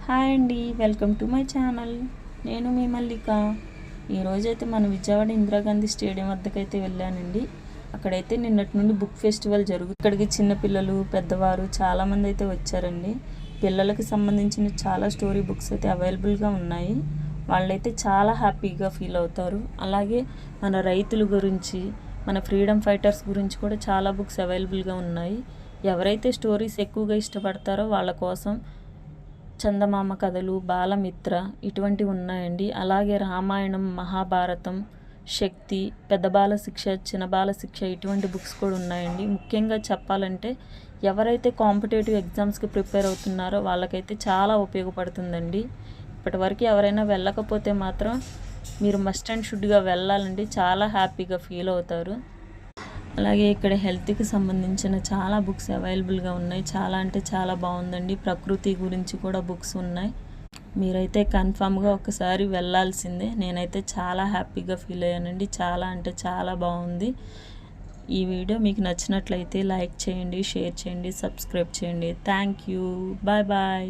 Hi అండి, welcome to my channel. నేను మీ మల్లిక. ఈరోజైతే మన విజయవాడ ఇందిరాగాంధీ స్టేడియం వద్దకైతే వెళ్ళానండి. అక్కడైతే నిన్నటి నుండి బుక్ ఫెస్టివల్ జరుగుతుంది. ఇక్కడికి చిన్నపిల్లలు, పెద్దవారు చాలామంది అయితే వచ్చారండి. పిల్లలకి సంబంధించిన చాలా స్టోరీ బుక్స్ అయితే అవైలబుల్గా ఉన్నాయి. వాళ్ళైతే చాలా హ్యాపీగా ఫీల్ అవుతారు. అలాగే మన రైతుల గురించి, మన ఫ్రీడమ్ ఫైటర్స్ గురించి కూడా చాలా బుక్స్ అవైలబుల్గా ఉన్నాయి. ఎవరైతే స్టోరీస్ ఎక్కువగా ఇష్టపడతారో వాళ్ళ కోసం చందమామ కథలు, బాలమిత్ర ఇటువంటివి ఉన్నాయండి. అలాగే రామాయణం, మహాభారతం, శక్తి, పెద్ద బాల శిక్ష, చిన్న బాల శిక్ష ఇటువంటి బుక్స్ కూడా ఉన్నాయండి. ముఖ్యంగా చెప్పాలంటే ఎవరైతే కాంపిటేటివ్ ఎగ్జామ్స్కి ప్రిపేర్ అవుతున్నారో వాళ్ళకైతే చాలా ఉపయోగపడుతుందండి. ఇప్పటివరకు ఎవరైనా వెళ్ళకపోతే మాత్రం మీరు మస్ట్ అండ్ షుడ్గా వెళ్ళాలండి. చాలా హ్యాపీగా ఫీల్ అవుతారు. అలాగే ఇక్కడ హెల్త్కి సంబంధించిన చాలా బుక్స్ అవైలబుల్గా ఉన్నాయి. చాలా అంటే చాలా బాగుందండి. ప్రకృతి గురించి కూడా బుక్స్ ఉన్నాయి. మీరైతే కన్ఫామ్గా ఒకసారి వెళ్ళాల్సిందే. నేనైతే చాలా హ్యాపీగా ఫీల్ అయ్యానండి. చాలా అంటే చాలా బాగుంది. ఈ వీడియో మీకు నచ్చినట్లయితే లైక్ చేయండి, షేర్ చేయండి, సబ్స్క్రైబ్ చేయండి. Thank you. Bye bye.